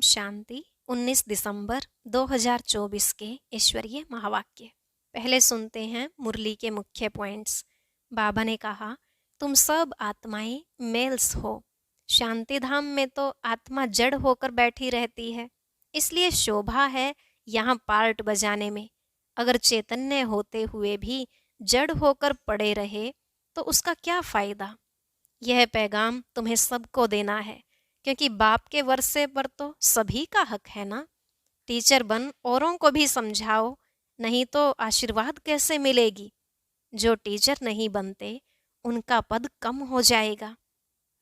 शांति। 19 दिसंबर 2024 के ईश्वरीय महावाक्य। पहले सुनते हैं मुरली के मुख्य पॉइंट्स। बाबा ने कहा, तुम सब आत्माएं मेल्स हो। शांति धाम में तो आत्मा जड़ होकर बैठी रहती है, इसलिए शोभा है यहाँ पार्ट बजाने में। अगर चैतन्य होते हुए भी जड़ होकर पड़े रहे तो उसका क्या फायदा। यह पैगाम तुम्हें सबको देना है, क्योंकि बाप के वर्षे पर तो सभी का हक है ना। टीचर बन औरों को भी समझाओ, नहीं तो आशीर्वाद कैसे मिलेगी। जो टीचर नहीं बनते उनका पद कम हो जाएगा।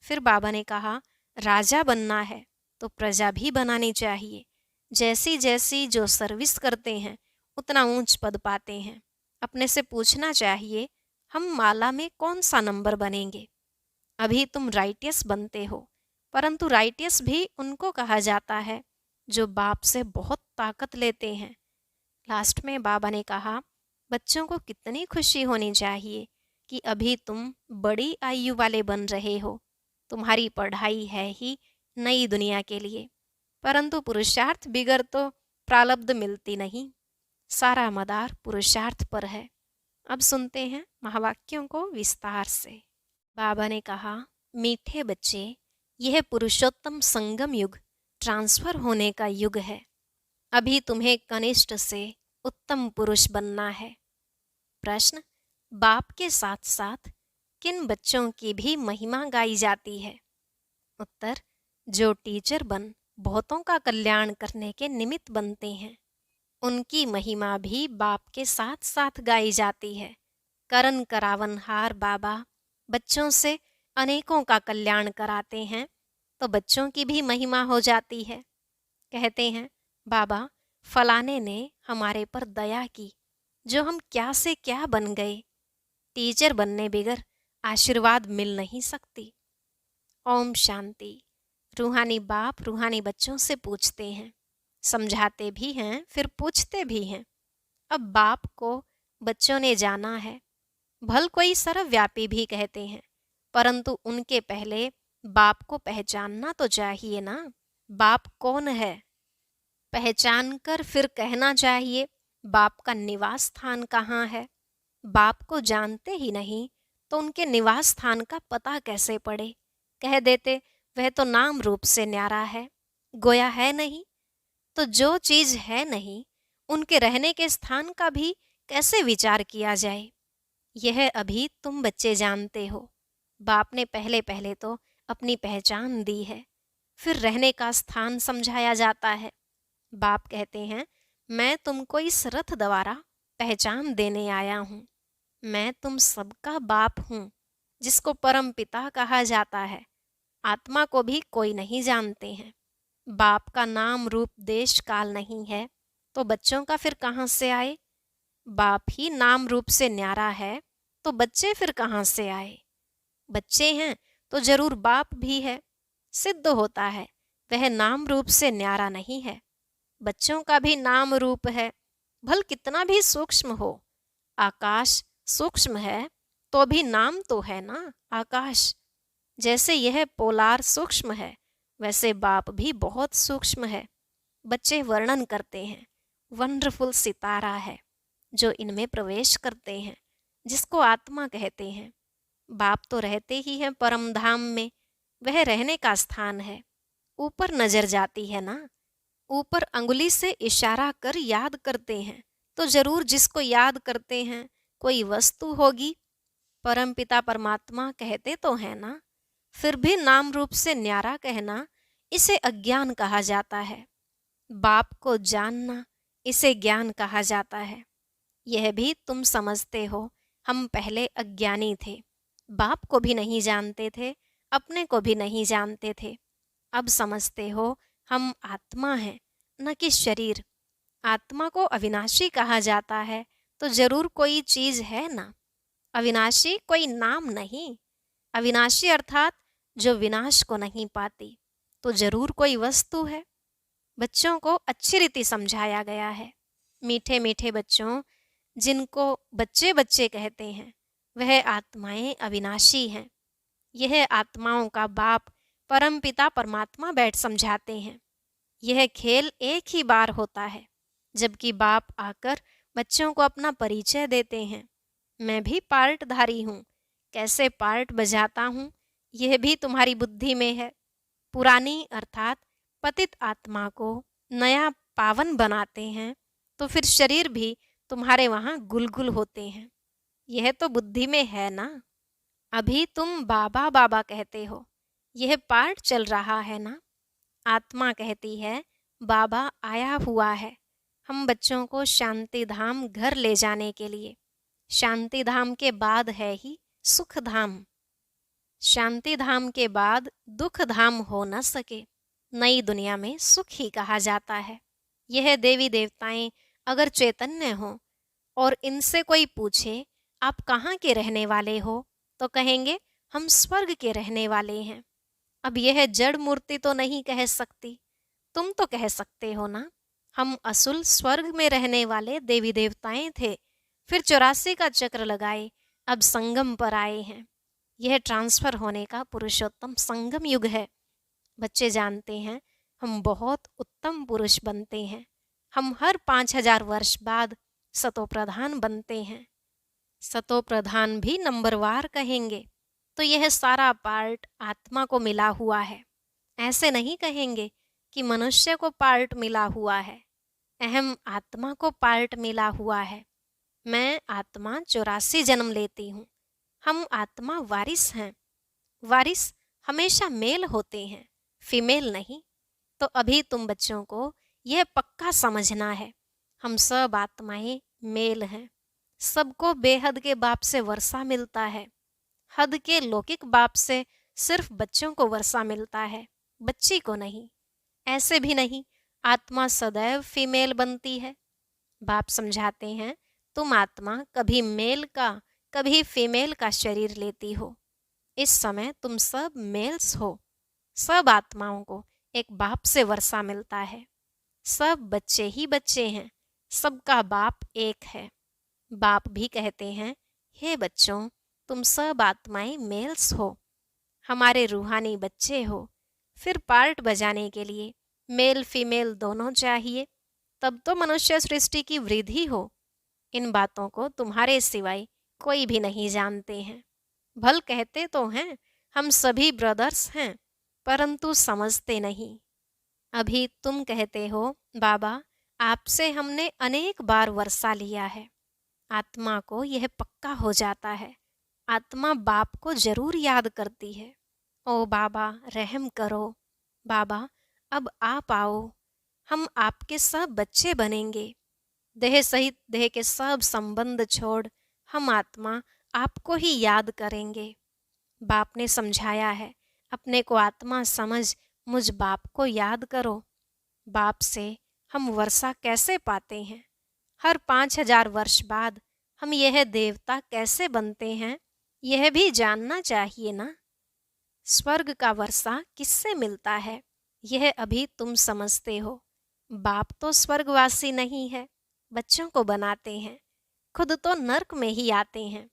फिर बाबा ने कहा, राजा बनना है तो प्रजा भी बनानी चाहिए। जैसी जैसी जो सर्विस करते हैं उतना ऊंच पद पाते हैं। अपने से पूछना चाहिए, हम माला में कौन सा नंबर बनेंगे। अभी तुम राइटियस बनते हो, परंतु राइटियस भी उनको कहा जाता है जो बाप से बहुत ताकत लेते हैं। लास्ट में बाबा ने कहा, बच्चों को कितनी खुशी होनी चाहिए कि अभी तुम बड़ी आयु वाले बन रहे हो। तुम्हारी पढ़ाई है ही नई दुनिया के लिए, परंतु पुरुषार्थ बिगर तो प्रारब्ध मिलती नहीं। सारा मदार पुरुषार्थ पर है। अब सुनते हैं महावाक्यों को विस्तार से। बाबा ने कहा, मीठे बच्चे, यह पुरुषोत्तम संगम युग ट्रांसफर होने का युग है। अभी तुम्हें कनिष्ठ से उत्तम पुरुष बनना है। प्रश्न, बाप के साथ साथ किन बच्चों की भी महिमा गाई जाती है। उत्तर, जो टीचर बन बहुतों का कल्याण करने के निमित्त बनते हैं, उनकी महिमा भी बाप के साथ साथ गाई जाती है। करन करावनहार बाबा बच्चों से अनेकों का कल्याण कराते हैं, तो बच्चों की भी महिमा हो जाती है। कहते हैं, बाबा फलाने ने हमारे पर दया की, जो हम क्या से क्या बन गए। टीचर बनने बिगर आशीर्वाद मिल नहीं सकती। ओम शांति। रूहानी बाप रूहानी बच्चों से पूछते हैं, समझाते भी हैं, फिर पूछते भी हैं। अब बाप को बच्चों ने जाना है। भल कोई सर्वव्यापी भी कहते हैं, परंतु उनके पहले बाप को पहचानना तो चाहिए ना। बाप कौन है, पहचान कर फिर कहना चाहिए बाप का निवास स्थान कहाँ है। बाप को जानते ही नहीं तो उनके निवास स्थान का पता कैसे पड़े। कह देते वह तो नाम रूप से न्यारा है, गोया है नहीं। तो जो चीज है नहीं, उनके रहने के स्थान का भी कैसे विचार किया जाए। यह अभी तुम बच्चे जानते हो। बाप ने पहले पहले तो अपनी पहचान दी है, फिर रहने का स्थान समझाया जाता है। बाप कहते हैं, मैं तुमको इस रथ द्वारा पहचान देने आया हूँ। मैं तुम सबका बाप हूँ, जिसको परम पिता कहा जाता है। आत्मा को भी कोई नहीं जानते हैं। बाप का नाम रूप देश काल नहीं है, तो बच्चों का फिर कहाँ से आए। बाप ही नाम रूप से न्यारा है, तो बच्चे फिर कहाँ से आए। बच्चे हैं तो जरूर बाप भी है। सिद्ध होता है वह नाम रूप से न्यारा नहीं है। बच्चों का भी नाम रूप है, भल कितना भी सूक्ष्म हो। आकाश सूक्ष्म है तो भी नाम तो है ना, आकाश। जैसे यह पोलार सूक्ष्म है, वैसे बाप भी बहुत सूक्ष्म है। बच्चे वर्णन करते हैं, वंडरफुल सितारा है जो इनमें प्रवेश करते हैं, जिसको आत्मा कहते हैं। बाप तो रहते ही हैं परम धाम में, वह रहने का स्थान है। ऊपर नजर जाती है ना, ऊपर अंगुली से इशारा कर याद करते हैं, तो जरूर जिसको याद करते हैं कोई वस्तु होगी। परम पिता परमात्मा कहते तो है ना, फिर भी नाम रूप से न्यारा कहना, इसे अज्ञान कहा जाता है। बाप को जानना, इसे ज्ञान कहा जाता है। यह भी तुम समझते हो, हम पहले अज्ञानी थे, बाप को भी नहीं जानते थे, अपने को भी नहीं जानते थे। अब समझते हो हम आत्मा हैं, न कि शरीर। आत्मा को अविनाशी कहा जाता है, तो जरूर कोई चीज है ना। अविनाशी कोई नाम नहीं। अविनाशी अर्थात जो विनाश को नहीं पाती, तो जरूर कोई वस्तु है। बच्चों को अच्छी रीति समझाया गया है। मीठे मीठे बच्चों, जिनको बच्चे बच्चे कहते हैं, वह आत्माएं अविनाशी हैं। यह आत्माओं का बाप परम पिता परमात्मा बैठ समझाते हैं। यह खेल एक ही बार होता है, जबकि बाप आकर बच्चों को अपना परिचय देते हैं। मैं भी पार्टधारी हूँ, कैसे पार्ट बजाता हूँ यह भी तुम्हारी बुद्धि में है। पुरानी अर्थात पतित आत्मा को नया पावन बनाते हैं, तो फिर शरीर भी तुम्हारे वहाँ गुलगुल होते हैं। यह तो बुद्धि में है ना। अभी तुम बाबा बाबा कहते हो, यह पाठ चल रहा है ना। आत्मा कहती है बाबा आया हुआ है हम बच्चों को शांति धाम घर ले जाने के लिए। शांति धाम के बाद है ही सुख धाम। शांति धाम के बाद दुख धाम हो न सके। नई दुनिया में सुख ही कहा जाता है। यह देवी देवताएं अगर चैतन्य हो और इनसे कोई पूछे आप कहाँ के रहने वाले हो, तो कहेंगे हम स्वर्ग के रहने वाले हैं। अब यह जड़ मूर्ति तो नहीं कह सकती, तुम तो कह सकते हो ना। हम असुल स्वर्ग में रहने वाले देवी देवताएं थे, फिर 84 का चक्र लगाए, अब संगम पर आए हैं। यह ट्रांसफर होने का पुरुषोत्तम संगम युग है। बच्चे जानते हैं हम बहुत उत्तम पुरुष बनते हैं। हम हर 5000 वर्ष बाद सतो प्रधान बनते हैं। सतो प्रधान भी नंबरवार कहेंगे, तो यह सारा पार्ट आत्मा को मिला हुआ है। ऐसे नहीं कहेंगे कि मनुष्य को पार्ट मिला हुआ है, अहम आत्मा को पार्ट मिला हुआ है। मैं आत्मा 84 जन्म लेती हूँ। हम आत्मा वारिस हैं। वारिस हमेशा मेल होते हैं, फीमेल नहीं। तो अभी तुम बच्चों को यह पक्का समझना है, हम सब आत्माएं मेल हैं। सबको बेहद के बाप से वर्षा मिलता है। हद के लौकिक बाप से सिर्फ बच्चों को वर्षा मिलता है, बच्ची को नहीं। ऐसे भी नहीं, आत्मा सदैव फीमेल बनती है। बाप समझाते हैं तुम आत्मा कभी मेल का कभी फीमेल का शरीर लेती हो। इस समय तुम सब मेल्स हो। सब आत्माओं को एक बाप से वर्षा मिलता है। सब बच्चे ही बच्चे हैं, सबका बाप एक है। बाप भी कहते हैं हे बच्चों, तुम सब आत्माएं मेल्स हो, हमारे रूहानी बच्चे हो। फिर पार्ट बजाने के लिए मेल फीमेल दोनों चाहिए, तब तो मनुष्य सृष्टि की वृद्धि हो। इन बातों को तुम्हारे सिवाय कोई भी नहीं जानते हैं। भल कहते तो हैं हम सभी ब्रदर्स हैं, परंतु समझते नहीं। अभी तुम कहते हो बाबा आपसे हमने अनेक बार वर्षा लिया है। आत्मा को यह पक्का हो जाता है, आत्मा बाप को जरूर याद करती है। ओ बाबा रहम करो, बाबा अब आप आओ, हम आपके सब बच्चे बनेंगे। देह सहित देह के सब संबंध छोड़ हम आत्मा आपको ही याद करेंगे। बाप ने समझाया है अपने को आत्मा समझ मुझ बाप को याद करो। बाप से हम वर्षा कैसे पाते हैं, हर 5000 वर्ष बाद हम यह देवता कैसे बनते हैं, यह भी जानना चाहिए ना। स्वर्ग का वर्षा किससे मिलता है, यह अभी तुम समझते हो। बाप तो स्वर्गवासी नहीं है, बच्चों को बनाते हैं, खुद तो नर्क में ही आते हैं।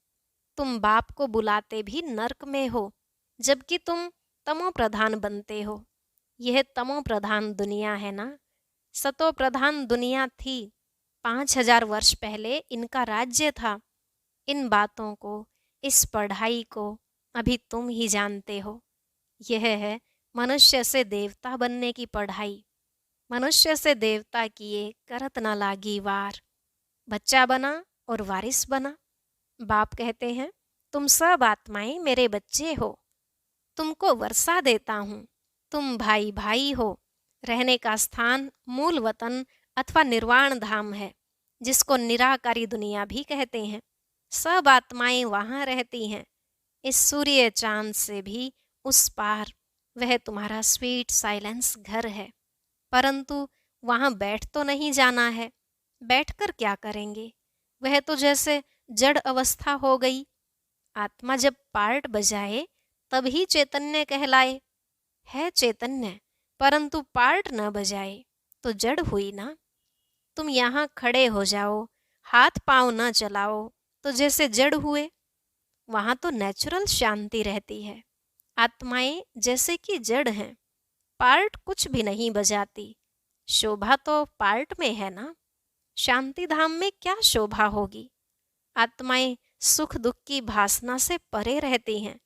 तुम बाप को बुलाते भी नर्क में हो, जबकि तुम तमो प्रधान बनते हो। यह तमो प्रधान दुनिया है ना। सतो प्रधान दुनिया थी, 5000 वर्ष पहले इनका राज्य था। इन बातों को, इस पढ़ाई को अभी तुम ही जानते हो। यह है मनुष्य से देवता बनने की पढ़ाई। मनुष्य से देवता किए करत न लागी वार। बच्चा बना और वारिस बना। बाप कहते हैं तुम सब आत्माएं मेरे बच्चे हो, तुमको वर्षा देता हूँ। तुम भाई भाई हो। रहने का स्थान मूल वतन अथवा निर्वाण धाम है, जिसको निराकारी दुनिया भी कहते हैं। सब आत्माएं वहाँ रहती हैं। इस सूर्य चांद से भी उस पार वह तुम्हारा स्वीट साइलेंस घर है। परंतु वहाँ बैठ तो नहीं जाना है। बैठकर क्या करेंगे, वह तो जैसे जड़ अवस्था हो गई। आत्मा जब पार्ट बजाए तभी चैतन्य कहलाए। है चैतन्य, परंतु पार्ट न बजाए तो जड़ हुई ना। तुम यहाँ खड़े हो जाओ, हाथ पांव न चलाओ तो जैसे जड़ हुए। वहाँ तो नेचुरल शांति रहती है। आत्माएं जैसे कि जड़ हैं, पार्ट कुछ भी नहीं बजाती, शोभा तो पार्ट में है ना। शांति धाम में क्या शोभा होगी। आत्माएं सुख दुख की भासना से परे रहती हैं।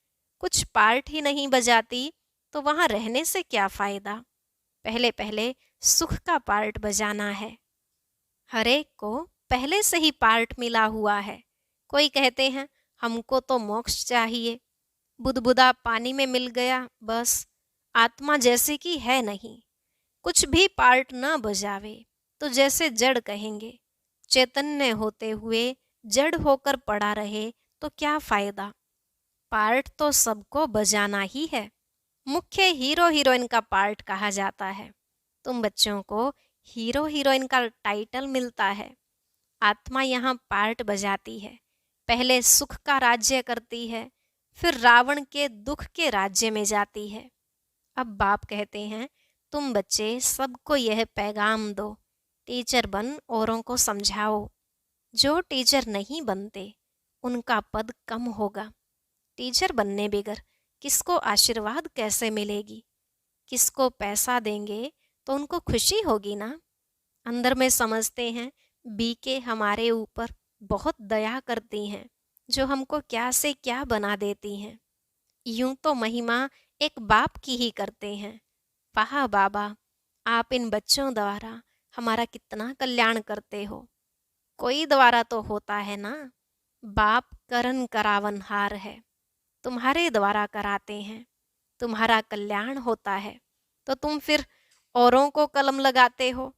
कुछ पार्ट ही नहीं बजाती तो वहां रहने से क्या फायदा। पहले पहले सुख का पार्ट बजाना है। हर एक को पहले से ही पार्ट मिला हुआ है। कोई कहते हैं हमको तो मोक्ष चाहिए, बुदबुदा पानी में मिल गया बस। आत्मा जैसे कि है नहीं, कुछ भी पार्ट न बजावे तो जैसे जड़ कहेंगे। चैतन्य होते हुए जड़ होकर पड़ा रहे तो क्या फायदा। पार्ट तो सबको बजाना ही है। मुख्य हीरो हीरोइन का पार्ट कहा जाता है। तुम बच्चों को हीरो हीरोइन का टाइटल मिलता है। आत्मा यहाँ पार्ट बजाती है। पहले सुख का राज्य करती है, फिर रावण के दुख के राज्य में जाती है। अब बाप कहते हैं तुम बच्चे सबको यह पैगाम दो, टीचर बन औरों को समझाओ। जो टीचर नहीं बनते उनका पद कम होगा। टीचर बनने बगैर किसको आशीर्वाद कैसे मिलेगी। किसको पैसा देंगे तो उनको खुशी होगी ना। अंदर में समझते हैं बीके हमारे ऊपर बहुत दया करती हैं, जो हमको क्या से क्या बना देती हैं। यूं तो महिमा एक बाप की ही करते हैं। वाह बाबा, आप इन बच्चों द्वारा हमारा कितना कल्याण करते हो। कोई द्वारा तो होता है ना। बाप करन करावनहार है, तुम्हारे द्वारा कराते हैं। तुम्हारा कल्याण होता है तो तुम फिर औरों को कलम लगाते हो।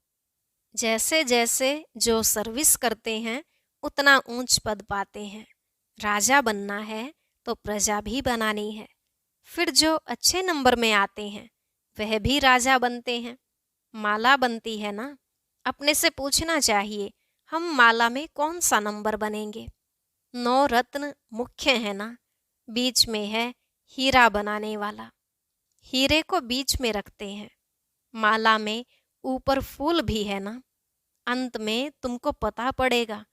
जैसे जैसे जो सर्विस करते हैं उतना ऊंच पद पाते हैं। राजा बनना है तो प्रजा भी बनानी है। फिर जो अच्छे नंबर में आते हैं वह भी राजा बनते हैं। माला बनती है ना। अपने से पूछना चाहिए हम माला में कौन सा नंबर बनेंगे। 9 रत्न मुख्य है ना। बीच में है हीरा बनाने वाला। हीरे को बीच में रखते हैं। माला में ऊपर फूल भी है ना। अंत में तुमको पता पड़ेगा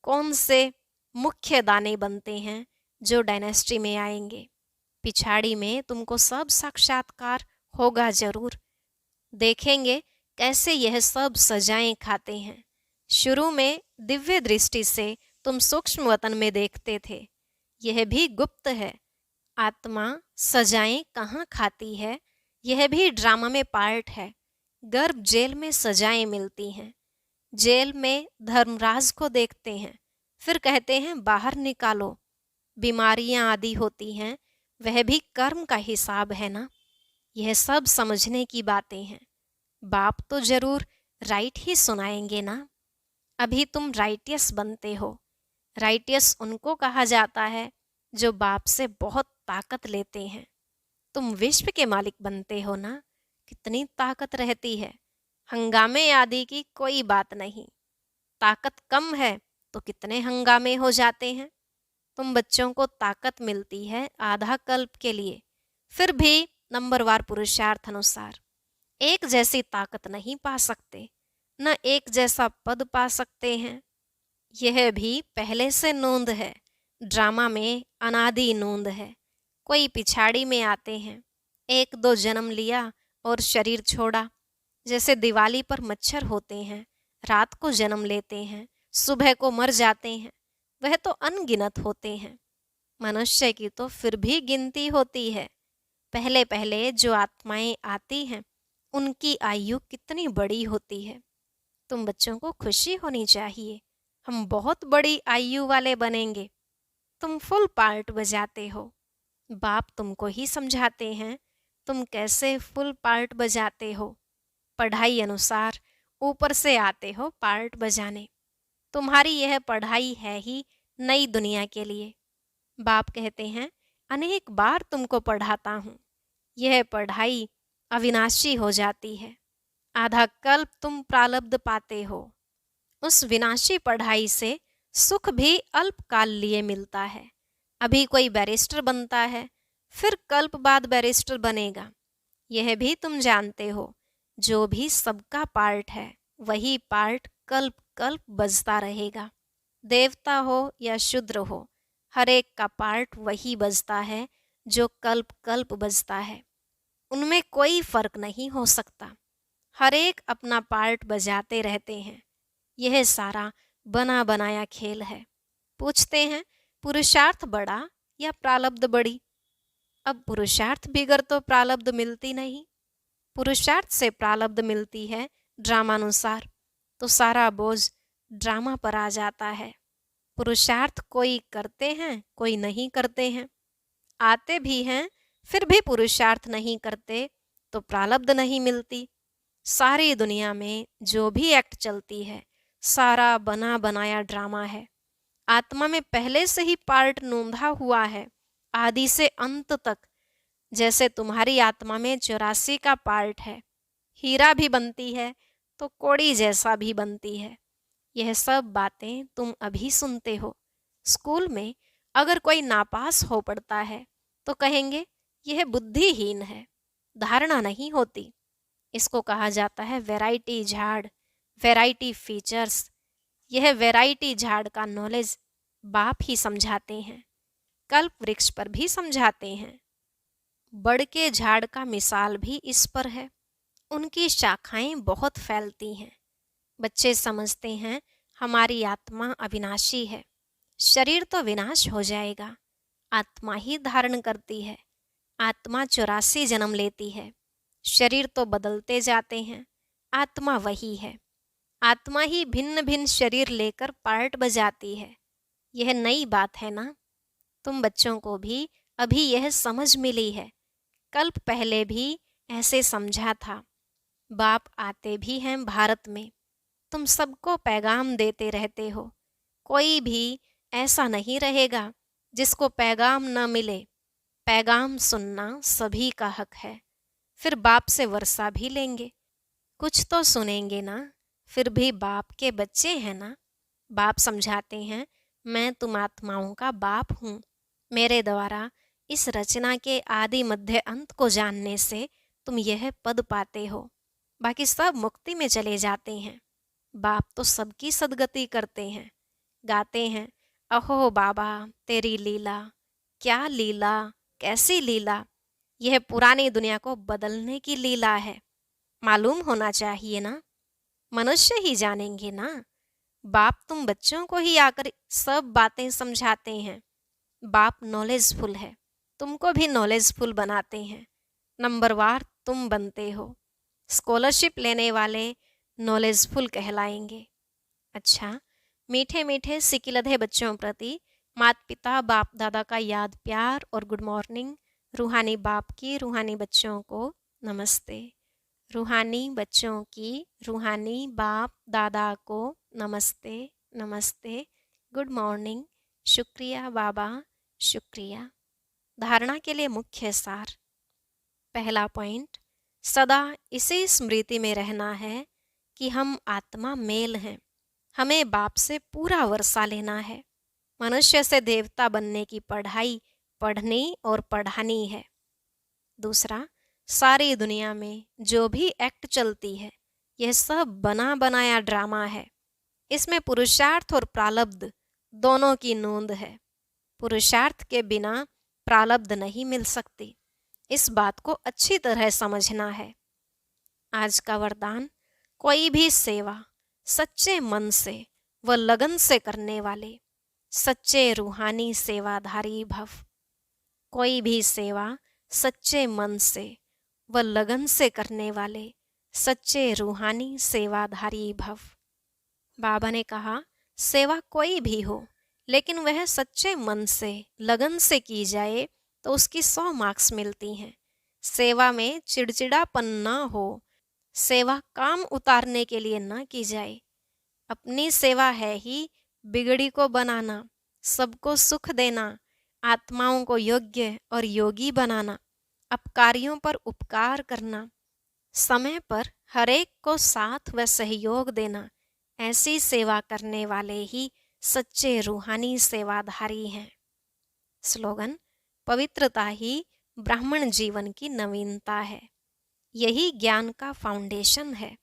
कौन से मुख्य दाने बनते हैं जो डायनेस्टी में आएंगे। पिछाड़ी में तुमको सब साक्षात्कार होगा जरूर। देखेंगे कैसे यह सब सजाएं खाते हैं। शुरू में दिव्य दृष्टि से तुम सूक्ष्म वतन में देखते थे, यह भी गुप्त है। आत्मा सजाएं कहाँ खाती है, यह भी ड्रामा में पार्ट है। गर्भ जेल में सजाएं मिलती हैं। जेल में धर्मराज को देखते हैं, फिर कहते हैं बाहर निकालो। बीमारियां आदि होती हैं, वह भी कर्म का हिसाब है ना। यह सब समझने की बातें हैं। बाप तो जरूर राइट ही सुनाएंगे ना। अभी तुम राइटियस बनते हो। राइटियस उनको कहा जाता है जो बाप से बहुत ताकत लेते हैं। तुम विश्व के मालिक बनते हो ना। कितनी ताकत रहती है। हंगामे आदि की कोई बात नहीं। ताकत कम है तो कितने हंगामे हो जाते हैं। तुम बच्चों को ताकत मिलती है आधा कल्प के लिए, फिर भी नंबरवार पुरुषार्थ अनुसार एक जैसी ताकत नहीं पा सकते, न एक जैसा पद पा सकते हैं। यह भी पहले से नोंद है। ड्रामा में अनादि नोंद है। कोई पिछाड़ी में आते हैं। 1-2 जन्म लिया और शरीर छोड़ा। जैसे दिवाली पर मच्छर होते हैं, रात को जन्म लेते हैं, सुबह को मर जाते हैं। वह तो अनगिनत होते हैं। मनुष्य की तो फिर भी गिनती होती है। पहले पहले जो आत्माएं आती हैं उनकी आयु कितनी बड़ी होती है। तुम बच्चों को खुशी होनी चाहिए, हम बहुत बड़ी आयु वाले बनेंगे। तुम फुल पार्ट बजाते हो। बाप तुमको ही समझाते हैं तुम कैसे फुल पार्ट बजाते हो। पढ़ाई अनुसार ऊपर से आते हो पार्ट बजाने। तुम्हारी यह पढ़ाई है ही नई दुनिया के लिए। बाप कहते हैं अनेक बार तुमको पढ़ाता हूँ। यह पढ़ाई अविनाशी हो जाती है। आधा कल्प तुम प्रारब्ध पाते हो। उस विनाशी पढ़ाई से सुख भी अल्पकाल लिए मिलता है। अभी कोई बैरिस्टर बनता है, फिर कल्प बाद बैरिस्टर बनेगा। यह भी तुम जानते हो। जो भी सबका पार्ट है वही पार्ट कल्प कल्प बजता रहेगा। देवता हो या शूद्र हो, हर एक का पार्ट वही बजता है जो कल्प कल्प बजता है। उनमें कोई फर्क नहीं हो सकता। हर एक अपना पार्ट बजाते रहते हैं। यह सारा बना बनाया खेल है। पूछते हैं पुरुषार्थ बड़ा या प्रारब्ध बड़ी? अब पुरुषार्थ बिगर तो प्रारब्ध मिलती नहीं। पुरुषार्थ से प्रारब्ध मिलती है ड्रामानुसार, तो सारा बोझ ड्रामा पर आ जाता है। पुरुषार्थ कोई करते हैं, कोई नहीं करते हैं। आते भी हैं, फिर भी पुरुषार्थ नहीं करते, तो प्रारब्ध नहीं मिलती। सारी दुनिया में जो भी एक्ट चलती है, सारा बना बनाया ड्रामा है। आत्मा में पहले से ही पार्ट नोंधा हुआ है, आदि से अंत तक। जैसे तुम्हारी आत्मा में 84 का पार्ट है। हीरा भी बनती है तो कोड़ी जैसा भी बनती है। यह सब बातें तुम अभी सुनते हो। स्कूल में अगर कोई नापास हो पड़ता है तो कहेंगे यह बुद्धिहीन है, धारणा नहीं होती। इसको कहा जाता है वैरायटी झाड़, वैरायटी फीचर्स। यह वैरायटी झाड़ का नॉलेज बाप ही समझाते हैं, कल्प वृक्ष पर भी समझाते हैं। बड़ के झाड़ का मिसाल भी इस पर है। उनकी शाखाएं बहुत फैलती हैं। बच्चे समझते हैं हमारी आत्मा अविनाशी है, शरीर तो विनाश हो जाएगा, आत्मा ही धारण करती है। आत्मा 84 जन्म लेती है, शरीर तो बदलते जाते हैं, आत्मा वही है। आत्मा ही भिन्न भिन्न शरीर लेकर पार्ट बजाती है। यह नई बात है ना? तुम बच्चों को भी अभी यह समझ मिली है। कल्प पहले भी ऐसे समझा था। बाप आते भी हैं भारत में। तुम सबको पैगाम देते रहते हो। कोई भी ऐसा नहीं रहेगा जिसको पैगाम न मिले। पैगाम सुनना सभी का हक है। फिर बाप से वर्षा भी लेंगे, कुछ तो सुनेंगे ना। फिर भी बाप के बच्चे हैं ना। बाप समझाते हैं मैं तुम आत्माओं का बाप हूँ। मेरे द्वारा इस रचना के आदि मध्य अंत को जानने से तुम यह पद पाते हो। बाकी सब मुक्ति में चले जाते हैं। बाप तो सबकी सदगति करते हैं। गाते हैं अहो बाबा तेरी लीला, क्या लीला, कैसी लीला। यह पुरानी दुनिया को बदलने की लीला है। मालूम होना चाहिए ना। मनुष्य ही जानेंगे ना। बाप तुम बच्चों को ही आकर सब बातें समझाते हैं। बाप नॉलेजफुल है, तुमको भी नॉलेजफुल बनाते हैं। नंबरवार तुम बनते हो। स्कॉलरशिप लेने वाले नॉलेजफुल कहलाएंगे। अच्छा, मीठे मीठे सिकिलधे बच्चों प्रति माता पिता बाप दादा का याद प्यार और गुड मॉर्निंग। रूहानी बाप की रूहानी बच्चों को नमस्ते। रूहानी बच्चों की रूहानी बाप दादा को नमस्ते नमस्ते, गुड मॉर्निंग, शुक्रिया बाबा, शुक्रिया। धारणा के लिए मुख्य सार। पहला पॉइंट, सदा इसी स्मृति में रहना है कि हम आत्मा मेल हैं। हमें बाप से पूरा वर्षा लेना है। मनुष्य से देवता बनने की पढ़ाई पढ़नी और पढ़ानी है। दूसरा, सारी दुनिया में जो भी एक्ट चलती है, यह सब बना बनाया ड्रामा है। इसमें पुरुषार्थ और प्रारब्ध दोनों की नोंद है। पुरुषार्थ के बिना प्रारब्ध नहीं मिल सकती। इस बात को अच्छी तरह समझना है। आज का वरदान, कोई भी सेवा सच्चे मन से व लगन से करने वाले सच्चे रूहानी सेवाधारी भव। कोई भी सेवा सच्चे मन से व लगन से करने वाले सच्चे रूहानी सेवाधारी भव। बाबा ने कहा सेवा कोई भी हो, लेकिन वह सच्चे मन से लगन से की जाए तो उसकी 100 मार्क्स मिलती हैं। सेवा में चिड़चिड़ापन न हो। सेवा काम उतारने के लिए न की जाए। अपनी सेवा है ही बिगड़ी को बनाना, सबको सुख देना, आत्माओं को योग्य और योगी बनाना, अपकारियों पर उपकार करना, समय पर हरेक को साथ व सहयोग देना। ऐसी सेवा करने वाले ही सच्चे रूहानी सेवाधारी हैं। स्लोगन, पवित्रता ही ब्राह्मण जीवन की नवीनता है। यही ज्ञान का फाउंडेशन है।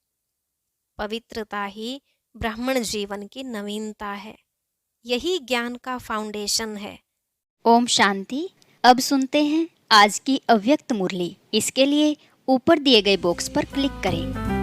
पवित्रता ही ब्राह्मण जीवन की नवीनता है। यही ज्ञान का फाउंडेशन है। ओम शांति। अब सुनते हैं आज की अव्यक्त मुरली। इसके लिए ऊपर दिए गए बॉक्स पर क्लिक करें।